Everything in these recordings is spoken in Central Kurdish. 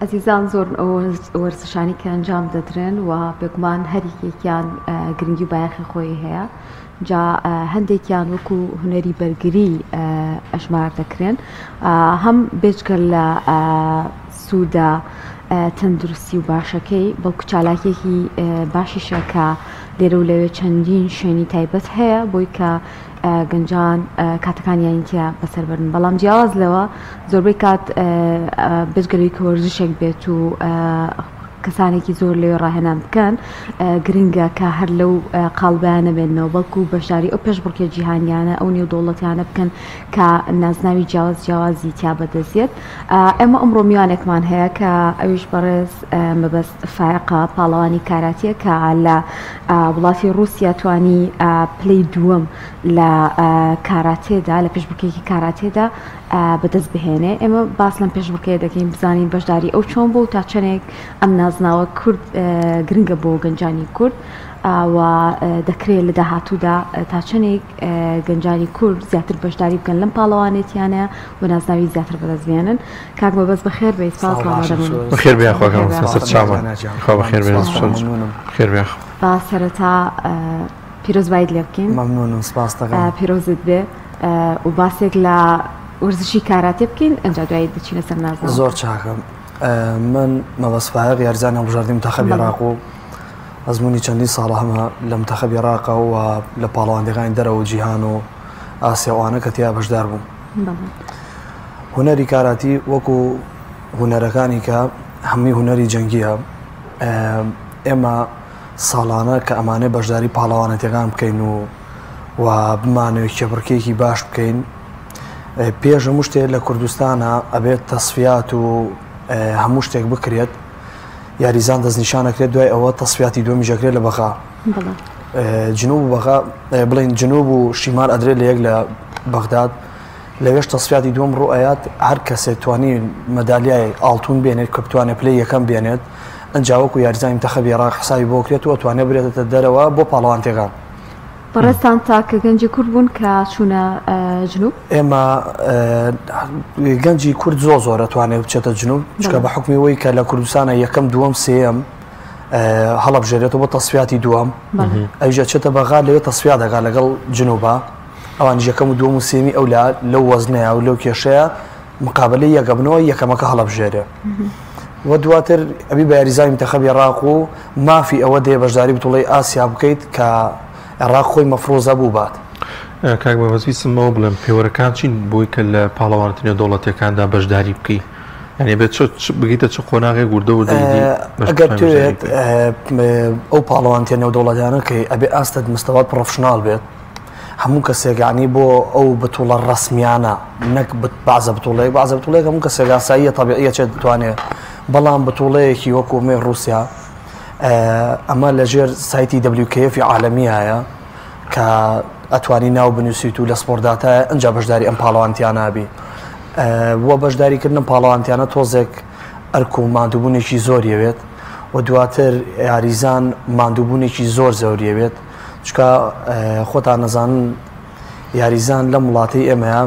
ئەزیزان زۆر وەرزشانی کە ئەنجام دەدرێن و بێگومان هەریەکیان گرنگی و بایەخی خۆی هەیە. جا هەندێکیان وەکو هونەری بەرگری ئەژمار دەکرێن، هەم بێجگەر لە سوودە تەندروستی و باشەکەی، بەڵکو چالاکێکی باشیشە کە لێرە و لەوێ چەندین شوێنی تایبەت هەیە بۆی کە گەنجان کاتەکانیانیتە بەسەربرن. بەڵام جیاواز لەوە زۆربەی کات بێجگەری کە وەرزشێک بێت و کەسانێکی زۆر لێ ڕاهێنان بکەن، گرنگە کە هەر لەو قاڵبیانە بێنەوە، بەڵکو بەشداری ئەو پێشبڕکێ جیهانیانە ئەو نێودەوڵەتیانە بکەن کە نازناوی جیاوازی تیا بەدەستێت. ئێمە ئەمڕۆ میوانێکمان هەیە کە ئەویش بەڕێز مەبەست فایقە پاڵەوانی کاراتیە کە لە وڵاتی رووسیا توانی پلەی دووەم لە کاراتێدا، لە پێشبڕکێکی کاراتێدا بەدەست بهێنێ. ئێمە باس لەم پێشبڕکێ دەکەین بزانین بەشداری ئەو چۆن بوو تا چەندێک ئەم نازناوە کورد گرنگە بۆ گەنجانی کورد و دەکرێت لە داهاتوودا تا چەندێک گەنجانی کورد زیاتر بەشداری بکەن لەم پاڵەوانێتیانە و نازناوی زیاتر بەدەستبێنن. کاک مەبەست بەخێر بێ. سپاس بەخێر بێ خۆکەم سەر چاوە خوا بەخێر بێ خێر بێ. با سەرەتا پیرۆزبایت لێ بکەین. مەمنونم، سپاس دەکەم. پیرۆزت بێ و باسێک لە ورزشی کاراتێ بکەین، ئەنجا دوایی دەچینە سەر نازناوە. زۆر چاکەم. من مەبەست فایق یاریزانی هەڵبژاردنی منتەخەبی عێراق و ئەزموونی چەندین ساڵە هەمە لە منتەخەبی عێراق و لە پاڵەوانندەکانی دەرەوە جیهان و ئاسیاوانە کە تیا بەشدار بووم. هونەری کاراتی وەکو هونەرەکانی کە هەمووی هونەری جەنگیە، ئێمە ساڵانە کە ئەمانەی بەشداری پاڵەوانەتەکان بکەین و بمانەوە کێبڕکێکی باش بکەین. پێش هەموو شتێک لە کوردستانە ئەبێت تەسفیات و هەموو شتێک بکرێت، یاریزان دەستنیشانەکرێت، دوای ئەوە تەسفیاتی دووەمی ژەکرێت لە بەغا. جنوب و بەغا بڵین جنوب و شیمال ئەدرێت لە یەک لە بەغداد، لەوێش تەسفیاتی دووەم ڕوئەیات هەر کەسێک توانی مەدالیای ئاڵتون بێنێت کە بتوانێت پلەی یەکەم بێنێت، ئەنجا وەکو یاریزانی منتەخەبی عێراق حسابی بۆ کرێت و ئەتوانێت برێتە دەرەوە بۆ پاڵەوانتێکان. بەڕێستان تاکە گەنجی کورد بوون کە چوونە جنوب؟ ئێمە گەنجی کورد زۆرە توانێت بچێتە جنوب، چکە بە حکمی وەی کە لە کوردستانە یەکەم دووەم سێەم هەڵەبژێرێتەوە بۆ تەسفیاتی دووەم، ئەویژە چێتە بەغا لەوێ تەسفیا دەکات لەگەڵ جنوبە، ئەوانیش یەکەم و دووەم و سێمی ئەو لەو وەزنەیە و لەو کێشەیە مقابلەی یەکەبنەوە یەکەمەکە هەڵەبژێرێ. و دواتر ئەبی بە یاریزانی منتەخەبی عێراق و مافی ئەوە دێ بەشداری بتوڵەی ئاسیا بکەیت کە عێراق خۆی مەفرۆزە بوو بات. کاک بەوەزویستمەوە بڵێم پێوەرەکان چین بۆی کە لە پاڵەوانتنە دەوڵەتەکاندا بەشداری بکەی؟ یعنی بێت بگیتە چ قۆناغێک وردەوردەیدی ئەگەر توێت ئەو پاڵەوانتە نێودەوڵەتیانەکەی ئەبێ ئاستت مستەوات پرۆفشنال بێت، هەموو کەسێکانی بۆ ئەو بتوڵە ڕسمیانە نەک بەعزە بتوڵەیەک هەموو کەسێک ئاساییە تەبیعیە چێت بتوانێت، بەڵام بتوڵەیەکی وەکو مێ رووسیا ئەمە لەژێر سایتی WKF عالەمیایە کە ئەتوانی ناو بنووسیت و لە سپۆرداتایە ئەنجا بەشداری ئەم پاڵەوانتیانابی. وە بەشداریکردن پاڵەوانتیانە تۆزێک ئەرک و ماندووبوونێکی زۆریەوێت و دواتر یاریزان ماندووبوونێکی زۆر زەوریەوێت، چکە خۆتان نەزانن یاریزان لە وڵاتی ئێمەیە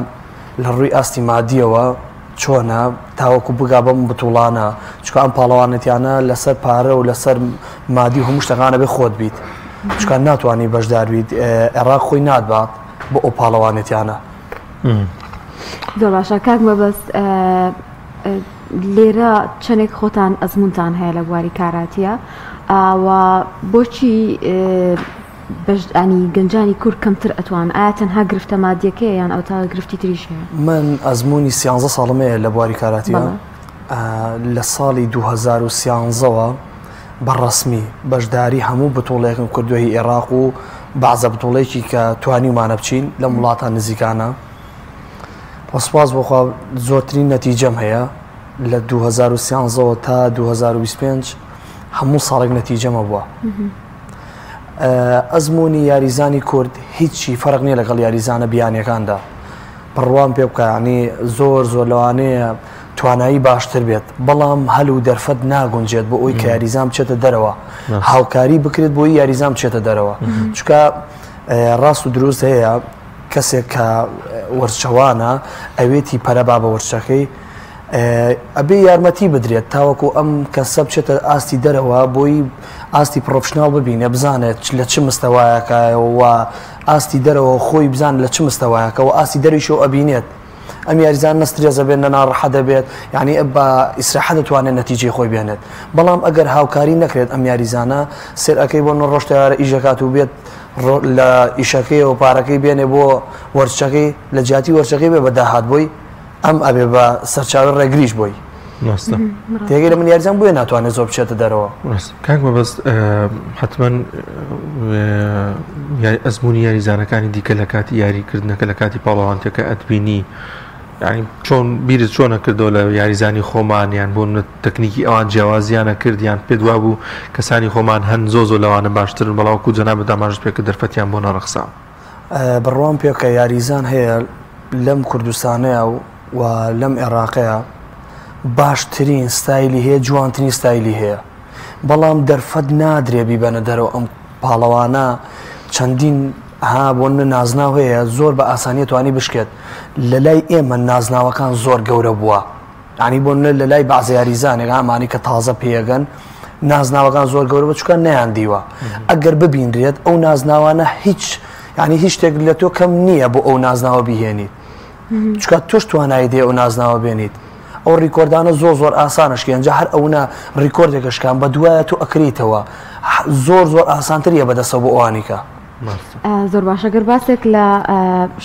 لە ڕووی ئاستی مادیەوە چۆنە تاوەکو بگا بەم بتوڵانە، چکە ئەم پاڵەوانەتیانە لەسەر پارە و لەسەر مادی هەموو شتەکانە بێ خۆت بیت، چکە ناتوانانی بەشدار بیت، عێراق خۆی ناتبات بۆ ئەو پاڵەوانەتیانە. زۆر باشە. کاک مەبەست لێرە چەندێک خۆتان ئەزمونتان هەیە لە بواری کاراتیە و بۆچی بەشدانی گەنجانی کورد کەمتر ئەتوان؟ ئایا تەنها گرفتە مادیەکەی یان ئەو تا گرفتی تریش هەیە؟ من ئەزمموی 13 ساڵمەیە لە بواری کاراتیە. لە ساڵی 2013ەوە بەڕەسمی بەشداری هەموو بتوڵەیەکم کردووی عێراق و بەعزە بتوڵەیەکی کە توانیمانە بچین لە وڵاتان نزیکانە. وەسپاس بۆخوا زۆرترین نەتیجەم هەیە لە 2013 تا 2025 هەموو ساڵێک نەتیجەمە بووە. ئەزمموی یاریزانی کورد هیچی فەرق نییە لەگەڵ یاریزانە بیانیەکاندا، بڕوان پێ بکەنی زۆر لەوانەیە توانایی باشتر بێت، بەڵام هەل و دەرفەت ناگونجێت بۆ ئەوی کە یاریزان بچێتە دەرەوە، هاوکاری بکرێت بۆی یاریزان بچێتە دەرەوە، چکە ڕاست و دروست هەیە کەسێک کە وەرچەوانە ئەوێتی پەرەبا بە وەرچەکەی ئەبێ یارمەتی بدرێت تاوەکو ئەم کەسە بچێتە ئاستی دەرەوە بۆی ئاستی پرۆفشنال ببینێ بزانێت لە چ مستەوایەکەوە ئاستی دەرەوە خۆی بزان لە چ مستەوایەکەەوە ئاستی دەریشەوە ئەبینێت ئەم یاریزان نەسترێزە بێن لە ناڕەحە دەبێت یعنی بە ئیسراحە دەتوانێت نەتیجەی خۆی بێنێت بەڵام ئەگەر هاوکاری نەکرێت ئەم یاریزانە سێر ئەەکەی بۆ ڕۆژتەوارە ئیژەکات و بێت لە ئیشەکەی و پارەکەی بێنێ بۆ وەرچەکەی لە جیاتی وەرچەکەی بێ بەداهات بووی ئەم ئەبێ بە سەرچاوی ڕێگریش بووی تێگەی لە من یاریزان بۆیە ناتوانێت زۆر بچێتە دەرەوە کاک مەبەست حتمما ئەزمموی یاریزانەکانی دیکە لە کاتی یاریکردنەکە لە کاتی پاڵەوانتەکە ئەتبینی یعنی چۆن بیرت چۆنە کردەوە لە یاریزانی خۆمان یان بۆ تەکنیکی ئەوان جیاوازیانە کردیان پێ دوا بوو کەسانی خۆمان هەن زۆ لەوانە باشترن بەڵاوکو جەناب داماژت پێکە دەرفەتیان بۆ نەڕەخسا بڕوام پێکە یاریزان هەیە لەم کوردستانەیە و لەم عێراقەیە باشترین ستایلی هەیە جوانترین ستایلی هەیە بەڵام دەرفەت نادرێ بیبەنە دەرەوە ئەم پاڵەوانە چەندین ها بۆ من نازناو هەیە زۆر بە ئاسانی توانی بشکێت لە لای ئێمە نازناوەکان زۆر گەورە بووە ینی بۆ لە لای بەعزە یاریزانێک ئامانی کە تازە پێگەن نازناوەکان زۆر گەورە بە چکە نەیان دیوە ئەگەر ببینرێت ئەو نازناوانە هیچ ینی هیچ شتێک لە تۆ کەم نییە بۆ ئەو نازناوە بیهێنیت چکە تۆش توانایی دێ ئەو نازناوە بێنیت ئەو ڕیکۆردانە زۆر ئاسانشکە ئەنجا هەر ئەوە ڕیکۆردێکشکان بە دوایە تو ئەکریتەوە زۆر ئاسانتریە بەدەسە بۆ ئەوانیکە زۆر باشەگەر باسێک لە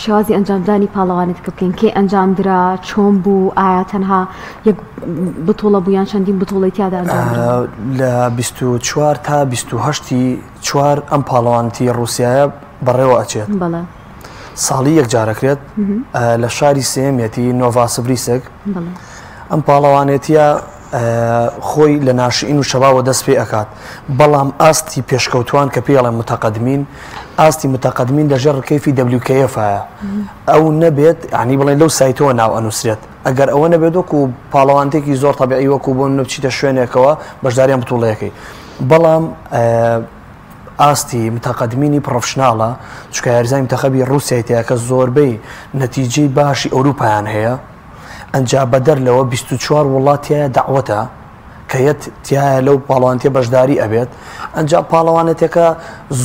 شێوازی ئەنجامدانی پاڵەوانێت کە بکەین کێ ئەنجامدرا چۆن بوو ئایا تەنها یەک بتۆڵە بوویان چەندین بتۆڵی تیادا ئەنجامدرا لە 24 تا 28 چوار ئەم پاڵەوانتی ڕووسایە بەڕێوە ئەچێت بەڵێ ساڵی یەک جارەکرێت لە شاری سێمیەتی نۆڤاسبریسک ئەم پاڵەوانێتیە خۆی لە ناشئین و شەباوە دەست پێ ئەکات بەڵام ئاستی پێشکەوتوان کە پێڵێن متەقەدمین ئاستی متەقەدمین لەژێر ڕکەیفی WKF-ە ئەو نەبێت ینی بڵێن لەو سایتەوە ناو ئەنووسرێت ئەگەر ئەوە نەبێت وەکو پاڵەوانتێکی زۆر تەبیعی وەکو بۆ بچیتە شوێنێکەوە بەشداریان بتوڵەیەکەی بەڵام ئاستی متەقەدمینی پرۆفشناڵە چکە یاریزانی متەخەبی ڕووسیای تەیە کە زۆربەی نەتیجەی باشی ئەوروپایان هەیە ئەنجا بەدەر لەوە 24 وڵاتیایە داوەتە کە یەت تایە لەو پاڵەوانتێ بەشداری ئەبێت ئەنجا پاڵەوانێتێکە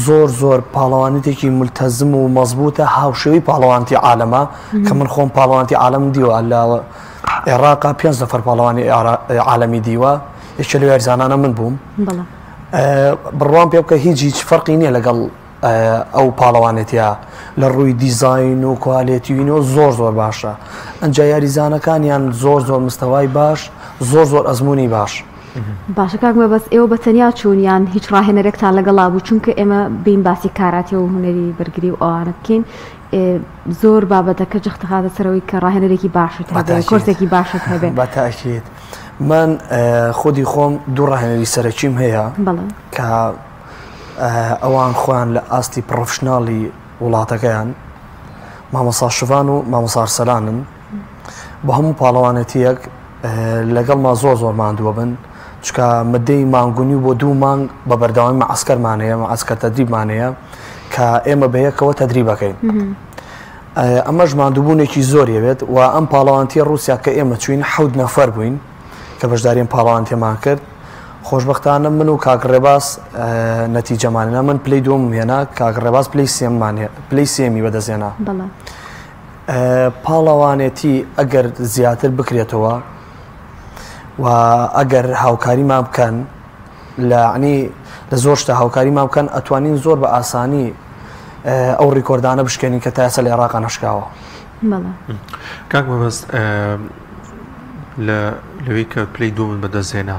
زۆر پاڵەوانێتێکی ملتەزم و مەزبوطە هاوشێوی پاڵەوانتی عالەمە کە من خۆم پاڵەوانتی عالەم دیوە لە عێراقا 5 نەفەر پاڵەوانی عالەمی دیوە یەکێ لە یاریزانانە من بووم بڕوام پێ بکە هیچ فەرقی نییە لەگەڵ ئەو پاڵەوانێتە لە ڕووی دیزاین و کوالێتیوینەوە زۆر باشە ئەنجا یاریزانەکانیان زۆر مستەوای باش زۆر ئەزمموی باش باشە کاکمە بەس ئێوە بەتەنیا چوونیان هیچ ڕاهێنەرێکتان لەگەڵا بوو چونکە ئێمە بین باسی کاراتێ و هوەری بەرگری و ئەوانە بکەین زۆر بابەتەکە جەختەخاتە سەرەوەی کە ڕاهێنەرێکی باشت هەبێت کۆرسێکی باشت هەبێت بەتاکید من خودی خۆم دوو ڕاهێنەری سەرەکیم هەیە کە ئەوان خۆیان لە ئاستی پرۆفشناڵی وڵاتەکەیان مامۆستا شوان و مامۆستا ئەرسەلانن بە هەموو پاڵەوانەتیەک لەگەڵما زۆر ماندووە بن چکە مدەی مانگونی بۆ 2 مانگ بە بەردەوامی مەعسکەرمانەیە مەعسکەر تەدریبمانەیە کە ئێمە بە یەکەوە تەدریبەکەین ئەمەش ماندووبوونێکی زۆریە بێت و ئەم پاڵەوانتیە ڕووسیا کە ئێمە چوین 7 نەفەر بووین کە بەشداریان پاڵەوانتێمان کرد خۆشببختانە من و کاکڕێباس نەتیجەمانێنە من پلەی دووەم هێنا کاکڕێباس پلەی سێمی بەدەستێنا پاڵەوانێتی ئەگەر زیاتر بکرێتەوە و ئەگەر هاوکاریمان بکەن لەعنی لە زۆر شتە هاوکاریمان بکەن ئەتوانین زۆر بە ئاسانی ئەو ڕیکۆردانە بشکێنین کە تا ئێستا لە عێراقا نەشکاوە کاک مەبەست لەوەی کە پلەی دوومن بەدەستێنا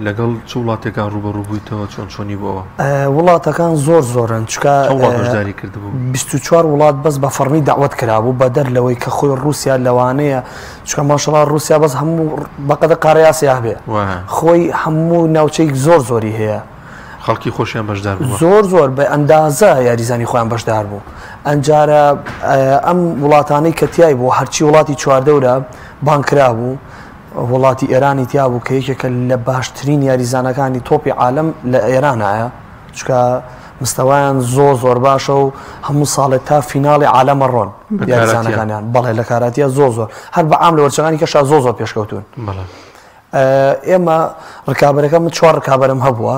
لەگەڵ چ وڵاتێکان ڕوبەڕوو بوویتەوە چۆنی بووەوە وڵاتەکان زۆرن چکە بەشداری کردبوو 24 وڵات بەس بە فەرمی داوت کرابوو بەدەر لەوەی کە خۆی ڕووسیا لەوانەیە چکە ماشەڵا ڕووسیا بەس هەموو بەقەدە قاڕیاسیا بێ خۆی هەموو ناوچەی زۆری هەیە خەڵکی خۆشیان بەشدار بوو زۆر بە ئەندازە یاریزانی خۆیان بەشدار بوو ئەنجارە ئەم وڵاتانەی کە تیای بوو هەرچی وڵاتی چواردەورە بانکرا بوو وڵاتی ئێرانی تیا بوو کە یەکێکە لە باشترین یاریزانەکانی تۆپی عالم لە ئێرانایە چکە مستوایان زۆر باشە و هەموو ساڵێت تا فیناڵی عالەمە ڕۆن یاریزانەکانیان بەڵێ لە کاراتیە زۆر هەر بە عام لە وەرچەکانی کەشا زۆر پێشکەوتون ئێمە ڕکابەرەکەم 4 ڕکابەرم هەبووە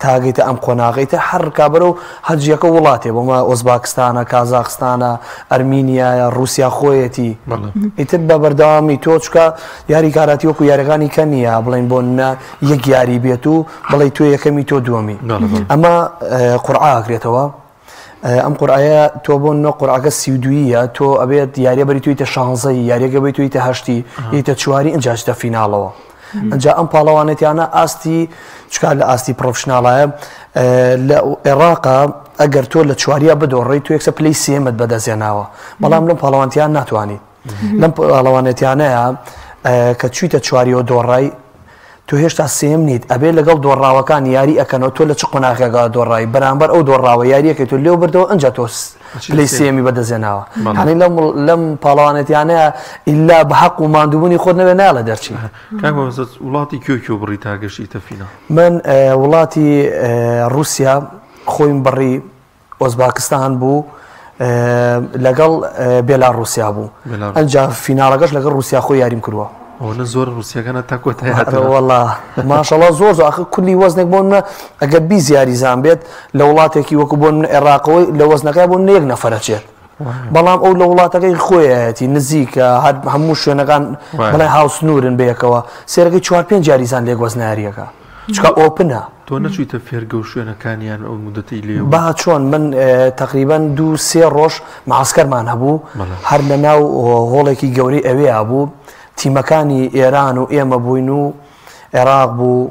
تاگەیتە ئەم قۆناغیتە هەر ڕکابەرە و هەرجیەکە وڵاتێ بۆمە ئۆزباکستانە کازاخستانە ئەرمینیایە رووسیا خۆیەتی ئیتر بە بەردەوامی تۆ چکە یاری کاراتی وەکو یاریەکانی کە نییە بڵین بۆ یەک یاری بێت و بڵێ تۆ یەکەمی تۆ دووەمی ئەمە قورعاکرێتەوە ئەم قورعایە تۆ بۆ نۆ قورعەکە 32یە تۆ ئەبێت یاریە بەری تویتە 16 یاریەکە بێت تویتە 8 یتە 4 ئەنجاشتە فیناڵەوە ئەجا ئەم پاڵەوانێتیانە ئاستی چکار لە ئاستی پرۆفشناڵایە لە عێراقا ئەگەر تۆ لە چواریە بدۆڕی تو یەکسە پلەی سێمت بەدەستێناوە بەڵام لەم پاڵەوانتیان ناتوانیت لەم پاڵەوانێتیانەیە کە چویتە چواریەوە دۆڕای تۆ هێشتا سێم نیت ئەبێ لەگەڵ دۆڕاوەکان یاری ئەکەنەوە تۆ لە چ قۆناغێکا دۆڕای بەرامبەر ئەو دۆڕاوە یاریەکەی تۆ لێو بردەوە ئەنجا تۆ پلەی سێمی بەدەستێناوە هەنی لەم پاڵەوانێتیانەیە ئیلا بە حەق و ماندووبوونی خۆت نەبێ نایڵە دەرچی وڵاتی کوێ بڕی تاگەشتیتە فیناڵ من وڵاتی رووسیا خۆیم بڕی ئۆزباکستان بوو لەگەڵ بێلاڕووسیا بوو ئەنجا فیناڵەکەش لەگەڵ رووسیا خۆی یاریم کردووە ئەوە زۆر رووسیەکانە تاکوتە وەڵا ماشەڵڵا زۆر ئاخر کولی وەزنێک بۆ منە ئەگەر بیست یاریزان بێت لە وڵاتێکی وەکو بۆ من عێراقەوەی لە وەزنەکە بۆ یەک نەفەرەچێت بەڵام ئەو لە وڵاتەکەی خۆیەتی نزیکە هەموو شوێنەکان بڵێ هاوسنورن بەیەکەوە سێرەکەی 4-5 یاریزان لێک وەزناریەکە چکە ئۆپنە تۆ نەچویتە فێرگە و شوێنەکانیان ئەو مدەتی لێ با چۆن من تقریبا 2-3 ڕۆژ معسکەرمان هەبوو هەر لە ناو هۆڵێکی گەورەی ئەوەیە بوو تیمەکانی ئێران و ئێمە بووین و عێراق بوو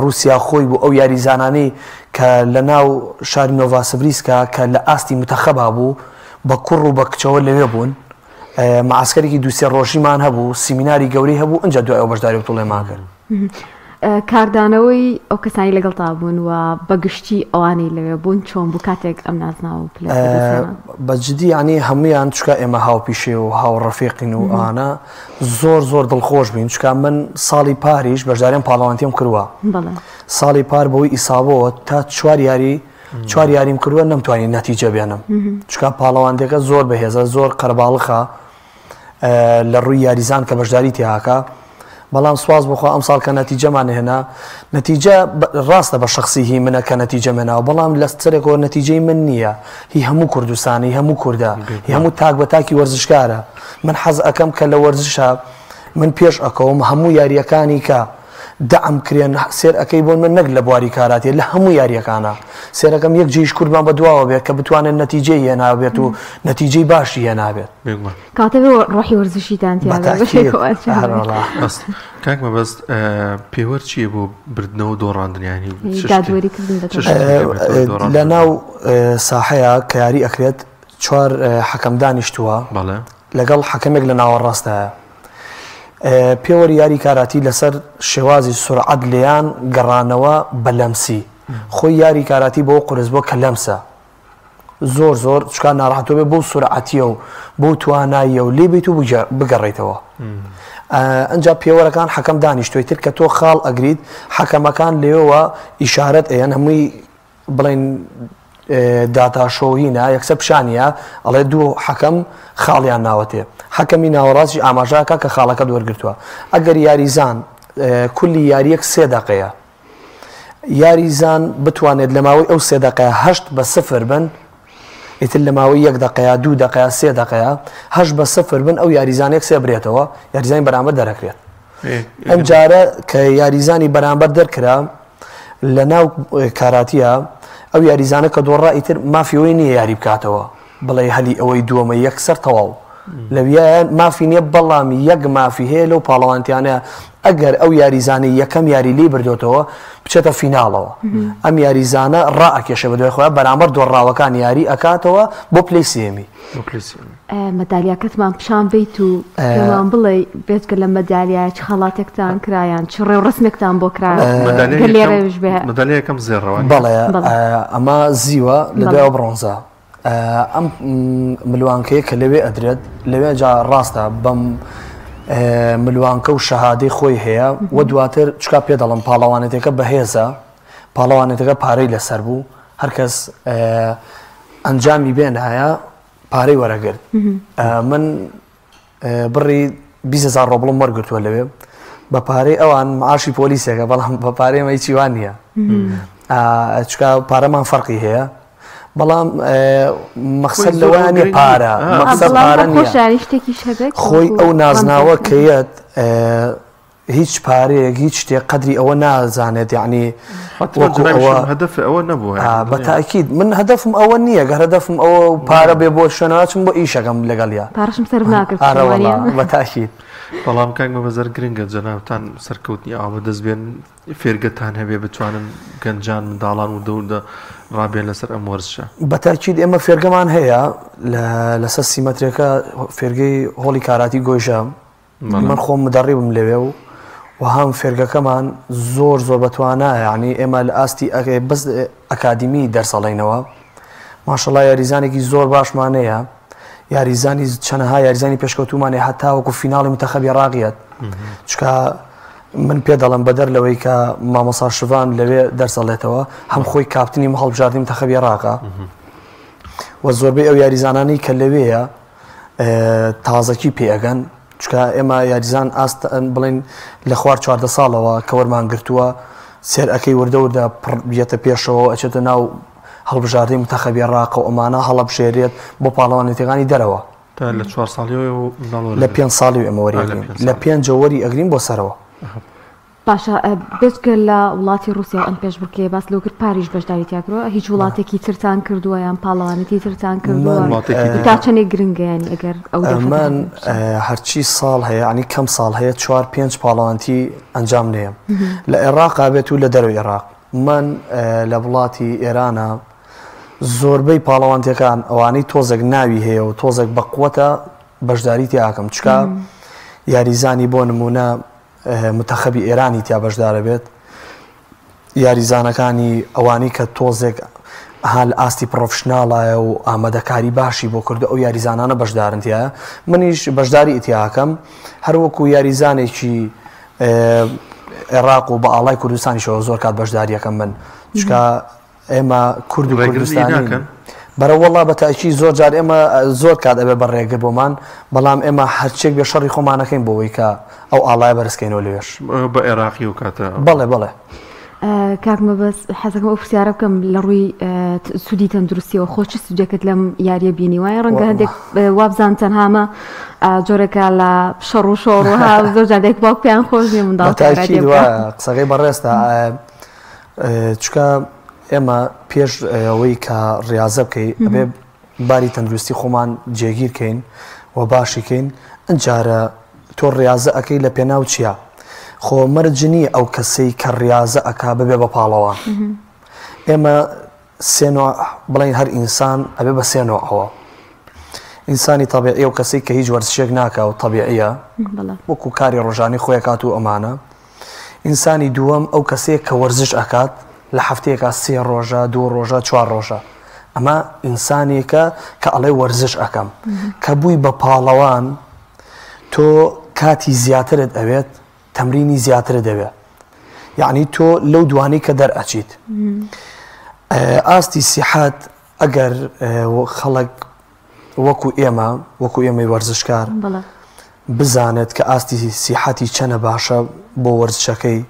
رووسیا خۆی بوو ئەو یاریزانانەی کە لە ناو شاری نۆڤاسڤریسکا کە لە ئاستی متەخەبا بوو بە کوڕ و بە کچەوە لەوێ بوون معسکەرێکی 2-3 ڕۆژیمان هەبوو سیمیناری گەورەی هەبوو ئەنجا دوای ئەو بەشداری وتوڵێمان کرد کاردانەوەی ئەو کەسانی لەگەڵتا بوون و بەگشتی ئەوانەی لەوێ بوون چۆن بوو کاتێک ئەم نازناوە بەجددی ینی هەمویان چکە ئێمە هاوپیشێ و هاوڕەفیقین و ئانە زۆر دڵخۆش بین چکە من ساڵی پاریش بەشداریان پاڵەوانتیم کردووە ساڵی پار بەوەی ئیسابەوە تا 4 یاریم کردووە نەمتوانین نەتیجە بێنم چکە پاڵەوانتێکە زۆر بەهێزە زۆر قەرباڵخە لە ڕووی یاریزان کە بەشداری تێهاکە بەڵام سواز بخوا ئەم ساڵ کە نەتیجەمان هێنا نەتیجە ڕاستە بە شخصی هی منە کە نەتیجە منەوە بەڵام لە سەرێکەوە نەتیجەی من نییە هی هەموو کوردستانی هەموو کووردا هی هەموو تاک بە تاکی وەرزشکارە من حەز ئەەکەم کە لە وەرزشە من پێش ئەکەوم هەموو یاریەکانی کە دەعم کرێن سێر ئەەکەی بۆن من نەک لە بواری کاراتێ لە هەموو یاریەکانە سێرەکەم یەک جێیش کوردمان بە دواوە بێت کە بتوانن نەتیجەی هێنابێت و نەتیجەی باشی هێنابێت کاتەوێ ڕۆحی وەرزشیتان کاک مەبەست پێوەەر چییە بۆ بردنەوە دۆڕاندنیانی لە ناو ساحەیە کە یاری ئەکرێت 4 حەکەم دانیشتووە لەگەڵ حەکەمێک لە ناوەڕاستەیە پێوەری یاری کاراتی لەسەر شێوازی سورعەت لێیان گەڕانەوە بە لەمسی خۆی یاری کاراتی بۆ قورس بۆ کە لەمسە زۆر چکار ناڕەحەتەوە بێ بۆ سورعەتیە و بۆ تواناییە و لێ بیت و بگەڕێیتەوە ئەنجا پێوەرەکان حەکەم دانیشتوی تر کە تۆ خاڵ ئەگریت حەکەمەکان لێەوە ئیشارەت ئەیان هەمووی بڵێن داتاشۆهینە یەکسە پیشانیە ئەڵێ 2 حەکەم خاڵیان ناوەتێ حەکەمی ناوەڕاستی ئاماژاکە کە خاڵەکە وەرگرتووە ئەگەر یاریزان کولی یاریەک 3 دقەیە یاریزان بتوانێت لە ماوەی ئەو 3 دقەیە 8-0 بن ئیتر لە ماوەی 1 دقەیە 2 دقەیە 3 دقەیە 8-0 بن ئەو یاریزانێک سێ برێتەوە یاریزانی بەرامبەر دەرەکرێت ئەم جارە کە یاریزانی بەرامبەر دەرکرا لە ناو کاراتیە ئەو یاریزانە کە دۆڕا ئیتر مافیەوەی نییە یاری بکاتەوە بڵێ هەلی ئەوەی دووەمە یەکسەر تەواو لەویان مافی نییە بەڵامی 1 مافی هەیە لەو پاڵەوانتیانە ئەگەر ئەو یاریزانەی یەکەم یاری لی بردوێتەوە بچێتە فیناڵەوە ئەم یاریزانە ڕائەکێشە بەدوای خۆیان بەرامبەر دۆڕاوەکان یاری ئەکاتەوە بۆ پلەی سێمی مەدالیاکەتمان پیشان بیت و پێمان بڵێ بێتکە لە مەدالیای چ خەڵاتێکتان کرایان چ ڕێوڕسمێکتان بۆ کرایێش بێ مەدالیەکەم زێڕەوە بەڵێ ئەمە زیوە لە دوای برۆنزە ئەم ملوانکەیە کە لەوێ ئەدرێت لەوێ جا ڕاستە بەم ملوانکە و شەهادەی خۆی هەیە و دواتر چکا پێ دەڵم پاڵەوانێتەکە بەهێزە پاڵەوانێتەکە پارەی لەسەر بوو هەرکەس ئەنجامی بێن هەیە پارەی وەرەگرت من بڕی 20,000 ڕۆبڵم وەرگرتووە لەوێ بە پارەی ئەوان معاشی پۆلیسێکە بەڵام بە پارەی مەی چیوان نییە چکە پارەمان فەرقی هەیە بەڵام مەقسەد لەوانێ پارە مەقسەد پارە نییە خۆی ئەو نازناوە کەیەت هیچ پارەیەک هیچ شتێک قەدری ئەوە نازانێت یعنی هەدەف ئەوە نەبووە بەتاکید من هەدەفم ئەوە نییە گەر هەدەفم ئەوە پارە بێ بۆ شوێنەوەچم بۆ ئیشەکەم لەگەڵیا پارەشم سەر ناکرد بەتاکید بەڵام کاک مەبەزەر گرنگە جەنابتان سەرکەوتنی ئاوە دەست بێن فێرگەتان هەبێ بتوانن گەنجان منداڵان و دەوردە ڕابێن لەسەر ئەم وەرزشە بەتاکید ئێمە فێرگەمان هەیە لەسەر سیمەترێکە فێرگەی هۆڵی کاراتی گۆیژە من خۆم مدەڕی بم لەوێ و هەم فێرگەکەمان زۆر بەتوانە یعنی ئێمە لە ئاستی بەس ئەکادیمی دەرسەڵێنەوە ماشەڵڵا یاریزانێکی زۆر باشمانەیە یاریزانی چەنەها یاریزانی پێشکەوتومانێ هەتا وەکو فیناڵی منتەخەبی عێراقیەت چکە من پێ دەڵم بەدەر لەوەی کە مامۆستا شڤان لەوێ دەرسەڵێتەوە هەم خۆی کاپتنی هەڵبژاردنی منتەخەبی عێراقە و زۆربەی ئەو یاریزانانی کە لەوەیە تازەکی پێئەگەن چکە ئێمە یاریزان ئاست بڵین لە خوار 14 ساڵەوە کە وەرمان گرتووە سێر ئەەکەی وردەوردا بێتە پێشەوە ئەچێتە ناو هەڵبژاردنی منتەخەبی عێراق و ئەمانە هەڵەبژێرێت بۆ پاڵەوانێتیەکانی دەرەوە لە 4 ساڵی لە 5 ساڵی ئێمە وەریگرین لە 5 وەری ئەگرین بۆ سەرەوە باشە بێچکە لە وڵاتی رووسیا ئەم پێش بڕکێ باس لەوکرد پاریش بەشداری تیاکرەوە هیچ وڵاتێکی ترتان کردووە یان پاڵەوانێتی ترتان کردووە تا چەندێک گرنگە ینی ئەگەر ئەو من هەرچی ساڵ هەیە ینی کەم ساڵ هەیە 4-5 پاڵەوانتی ئەنجام نەیەم لە عێراق بێت و لە دەروی عێراق من لە وڵاتی ئێرانە زۆربەی پاڵەوانتیەکان ئەوانەی تۆزێک ناوی هەیە و تۆزێک بەقوەتە بەشداری تیاکەم چکە یاریزانی بۆ نمونە متەخەبی ئێرانی تیا بەشدارە بێت یاریزانەکانی ئەوانی کە تۆزێک هەل ئاستی پرۆفشناڵایە و ئامادەکاری باشی بۆ کردو ئەو یاریزانانە بەشدارنتیایە منیش بەشداری ئیتیاکەم هەروەکو یاریزانێکی عێراق و بە ئاڵای کوردستانیشەوە زۆر کات بەشداریەکەم من چکە ئێمە کورد و کوردستانی بەرەوەڵا بەتاکی زۆر جار ئێمە زۆر کات ئەبێ بەڕێگر بۆمان بەڵام ئێمە هەرچێک بێ شەڕی خۆمانەکەین بۆەوەی کە ئەو ئاڵای بەرزکەینەوە لێش بە عێراقی و کاتە بەڵێ کاکمە بەس حەزەکەم ئەو پرسیارە بکەم لە ڕووی سوودی تەندروستیەوە خۆچ سوودەکەت لەم یاریە بینی وایە ڕەنگە هەندێک وابزان تەنهامە جۆرەکە لە شەڕ و شۆڕ وها زۆر جادێک باوک پێیان خۆش نیە منداڵ قسەکەی بەڕێستە چکە ئێمە پێش ئەوەی کە ڕاضە بکەین ئەبێ باری تەندروستی خۆمان جێگیرکەین و باشیکەین ئەجارە تۆ ڕاضە ئەەکەی لە پێناو چییە خۆ مەرجنی ئەو کەسەی کە ڕاضە ئەکا ببێ بە پاڵەوان ئێمە سێنەوە بڵین هەر ئینسان ئەبێ بە سێنەوە ئەوە ئینسانی تەبیعی و کەسەی کە هیچ وەرزشێک ناکە و تەبیعیە وەکو کاری ڕۆژانی خۆی کات و ئەمانە ئینسانی دووەم ئەو کەسەیە کە وەرزش ئەکات لە هەفتەیەکە 3 ڕۆژە 2 ڕۆژە 4 ڕۆژە ئەمە ئینسانێکە کە ئەڵێ وەرزش ئەەکەم کە بووی بە پاڵەوان تۆ کاتی زیاترت ئەوێت تەمرینی زیاترت دەوێت یعنی تۆ لەو دوانەی کە دەرئەچیت ئاستی سیحات ئەگەر خەڵک وەکو ئێمەی وەرزشکار بزانێت کە ئاستی سیحاتی چەنە باشە بۆ وەرزشەکەی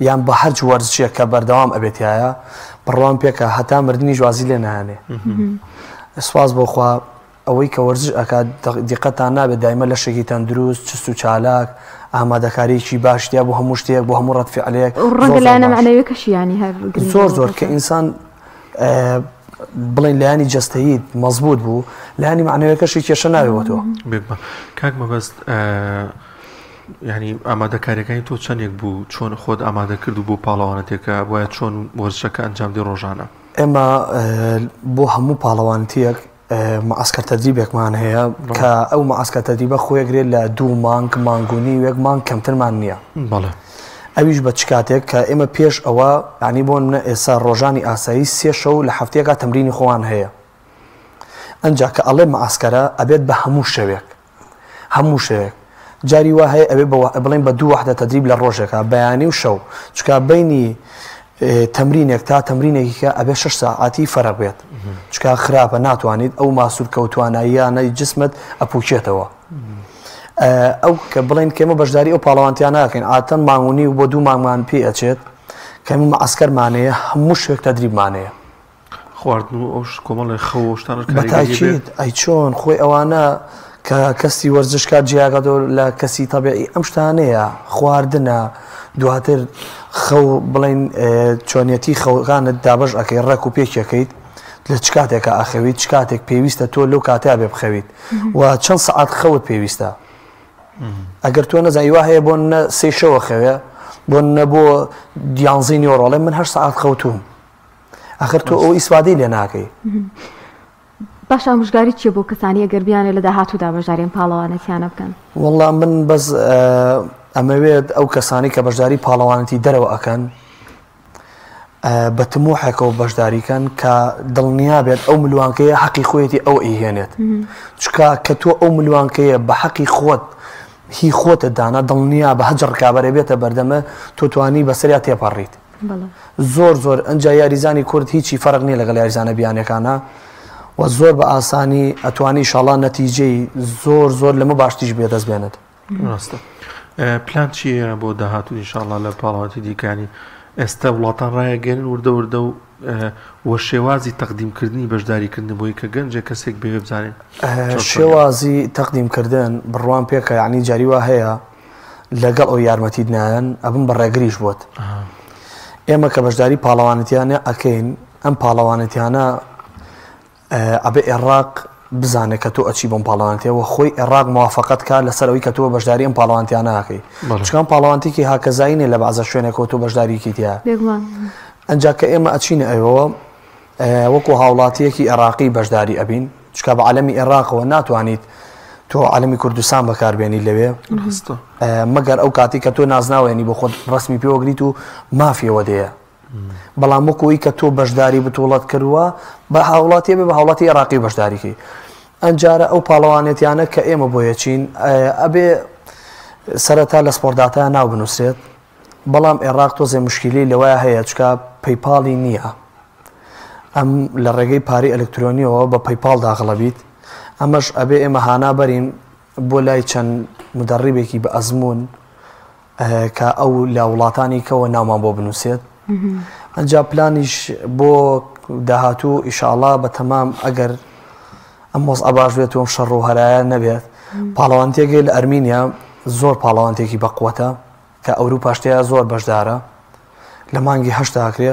یان بە هەرج وەرزشێک کە بەردەوام ئەبێتایە بڕوان پێکە هەتا مردنی جوازی لێ نهانێ سواز بۆخوا ئەوەی کە وەرزش ئەکات دیقەتان نابێت دایمە لە شێکی تەندروست چست و چالاک ئامادەکاریی باشتیا بۆ هەموو شتێک بۆ هەموو ڕەتفعلەیەک ڕەنگە لایەنە معنەویەکەشی ینی هەر زۆر کە ئینسان بڵین لایانی جەستەیی مەزبوط بوو لایانی معنەویەکەشی کێشە ناوێتەوە کاک مەبەست ینی ئامادەکاریەکانی تۆ چەندێک بوو چۆن خۆت ئامادە کرد و بۆ پاڵەوانەتێکە وایە چۆن وەرزشەکە ئەنجامدی ڕۆژانە ئێمە بۆ هەموو پاڵەوانتیەک معسکەر تەدریبێکمان هەیە کە ئەو معسکەر تەدریبە خۆیەگرێت لە 2 مانگ مانگونی وەک مانگ کەمترمان نییە ئەویش بە چ کاتێک کە ئێمە پێش ئەوە ینی بۆ منە ئێستا ڕۆژانی ئاسایی 3 شەو لە هەفتەیەکە تەمرینی خۆوان هەیە ئەنجا کە ئەڵێ معسکەرە ئەبێت بە هەموو شەوێک جاری وا هەیە ئەوێ بڵین بە 2 وحدە تەدریب لە ڕۆژێکە بەیانی و شەو چکە بینی تەمرینێک تا تەمرینێکیکە ئەبێ 6 ساعاتی فەرق بێت چکە خراپە ناتوانیت ئەو ماسوور کەوتواناییانەی جسمت ئەپوچێتەوە ئەو کە بڵین کێمە بەشداری ئەو پاڵەوانتیان ناکەین ئاتەن مانگونی و بۆ 2 مانگمان پێ ئەچێت کەمە مەعسکەرمانەیە هەموو شوێک تەدریبمانەیە خواردن و ئەوش کۆمەڵی خەوشتان بەتاکید ئەی چۆن خۆی ئەوانە کە کەسی وەرزشکات جیاگەدۆ لە کەسی تەبیعی ئەم شتانەیە خواردنە دواتر خەو بڵین چۆنیەتی خەوەکانت دابش ئەەکەی ڕێک و پێکەکەیت لە چ کاتێکە ئاخەویت چ کاتێک پێویستە تۆ لەو کاتیا بێ بخەویت و چەند سەعات خەوت پێویستە ئەگەر تۆ نەزانی وا هەیە بۆ نە 3 شەوە خەوێ بۆ نە بۆ 11 نیۆڕۆڵێ من 8 سەعات خەوتوم ئەخر تۆ ئەو ئیسپادەی لێ ناکەی باش ئامۆژگاری چیە بۆ کەسانی ئەگەر بیانێ لە داهاتوودا بەشداریان پاڵەوانەتیانە بکەن وەڵام من بەس ئەمەوێت ئەو کەسانی کە بەشداری پاڵەوانەتی دەرەوە ئەکەن بە تموحێکەوە بەشداریکەن کە دڵنیا بێت ئەو ملوانکەیە حەقی خۆیەتی ئەو ئیهێنێت چکە کە تۆ ئەو ملوانکەیە بە حەقی خۆت هی خۆتت دانا دڵنیا بە هەجر ڕکابەرێ بێتە بەردەمە تۆ توانی بەسەریا تێپەڕیت زۆر ئەنجا یاریزانی کورد هیچی فەرق نییە لەگەڵ یاریزانە بیانەکانە و زۆر بە ئاسانی ئەتوانی شاڵا نەتیجەی زۆر لەمە باشتیش بێدەست بێنێت ڕاستە پلان چییە بۆ داهاتوو ئینشاءڵڵا لە پاڵەوانتی دیکانی ئێستا وڵاتان ڕایەگەێنن وردە وە شێوازی تەقدیمکردنی بەشداریکردن بۆی کە گەنجێک کەسێک بێوێ بزانێن شێوازی تەقدیمکردن بڕوان پێکە یعنی جاری وا هەیە لەگەڵ ئەو یارمەتیت نایەن ئەبم بەڕێگریش بووت ئێمە کە بەشداری پاڵەوانەتیانە ئەکەین ئەم پاڵەوانەتیانە ئەبێ عێراق بزانێت کە تۆ ئەچی بۆم پاڵەوانتیەوە خۆی عێراق موافقت کار لەسەرەوەی کە تۆ بەشداری ئەم پاڵەوانتیانە ناکەی چکان پاڵەوانتیکی هاکەزاینێ لە بەعزە شوێنێکەوە تۆ بەشداریکی تیا ئەنجا کە ئێمە ئەچینە ئەوەوە وەکو هاوڵاتیەکی عێراقی بەشداری ئەبین چکە بە عەلەمی عێراقەوە ناتوانیت تۆ عەلەمی کوردستان بەکاربێنی لەوێ مەگەر ئەو کاتی کە تۆ نازناوێنی بۆ خۆت ڕسمی پێوەگریت و مافیەوە دەیە بەڵام وەکوی کە تۆ بەشداری بتوڵەت کردووە بە هاوڵاتی بێ بە هاوڵاتی عێراقی بەشداریکی ئەنجارە ئەو پاڵەوانێتیانە کە ئێمە بۆ یەچین ئەبێ سەرەتا لە سپۆرداتە ناو بنووسێت بەڵام عێراق تۆزێ مشکلی لەوەیە هەیە چکە پەیپاڵی نییە ئەم لە ڕێگەی پارەی ئەلکترۆنیەوە بە پەیپاڵ داغڵەبیت ئەمەش ئەبێ ئێمە هانا بەرین بۆ لای چەند مدەڕیبێکی بە ئەزمون کە ئەو لە وڵاتانی کەوە ناومان بۆ بنووسێت ئەنجا پلانیش بۆ داهاتوو ئیشاءڵڵا بە تەمام ئەگەر ئەم وەزعە باش بێت و ئەم شەڕ و هەرایە نەبێت پاڵەوانتێکی لە ئەرمینیا زۆر پاڵەوانتێکی بەقوەتە کە ئەوروپا شتەیە زۆر بەشدارە لە مانگی 8 ئاکرێ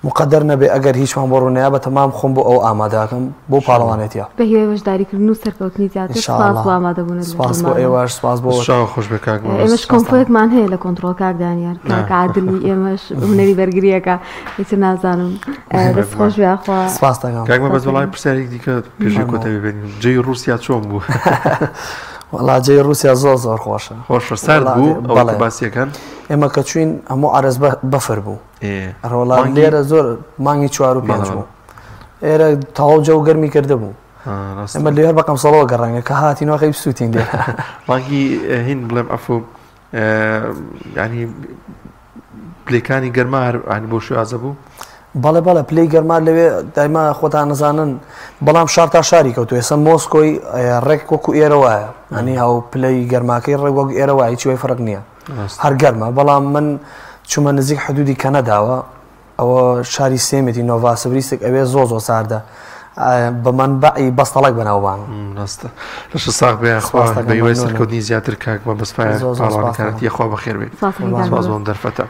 مقدر نەبێ ئەگەر هیچمان بۆ ڕوونەیە بە تەمام خۆم بۆ ئەو ئامادەکەم بۆ پاڵەوانێتیە بە هێوەی بەشداریکردن و سەرکەوتنی زیاتر سپاس بۆ ئامادەبوونت سپاس بۆ ئێوەش سپاس بۆ خۆش بێ کاک ئێمەش کۆمپۆیەکمان هەیە لە کۆنتڕۆڵ کاک دانیار کاک عادلی ئێمەش هونەری بەرگریەکە هیچ نازانم دەست خۆش بێ خوا سپاس دەکەم کاک مەبەست وەڵامی پرسیارێک دیکە پێشی کۆتەوی بێنین جێی رووسیا چۆن بوو وەڵا جێی رووسیا زۆر خۆشە خۆشە سارد بوو ئەوە باسیەکەن ئێمە کە چوین هەموو عەرز بەفر بوو ڕۆڵان لێرە زۆر مانگی 4 و 5 بوو ئێرە تەواو جە و گەرمی کرده بوو ئەمە لێر بەقەم سەڵەوە گەڕانگە کە هاتینەوە خەی بسووتین دێ مانگی هین بڵێم ئەفۆ ینی پلەکانی گەرما هەر بۆ شوازە بوو بەڵێ پلەی گەرما لەوێ دایما خۆتان نەزانن بەڵام شار تا شاری کەوتو ێستا مۆسکۆی ڕێک وەکو ئێرە وایە ئەنی هاو پلەی گەرماکەی ڕێک وەکو ئێرە وایە هیچ وەی فەرق نییە هەر گەرمە بەڵام من چوومە نزیک حدودی کەنەداوە ئەوە شاری سێمێتی نۆڤاسبریستێک ئەوێ زۆ ساردە بە منبعی بەستەڵک بەناوبان ڕاستە لەش ساغ بەیخوا بەیوەی سەرکەوتنی زیاتر کاک بە بەسپای پاڵەوانەکانەتی خوا بەخێر بێت سپاس بۆ دەرفەتە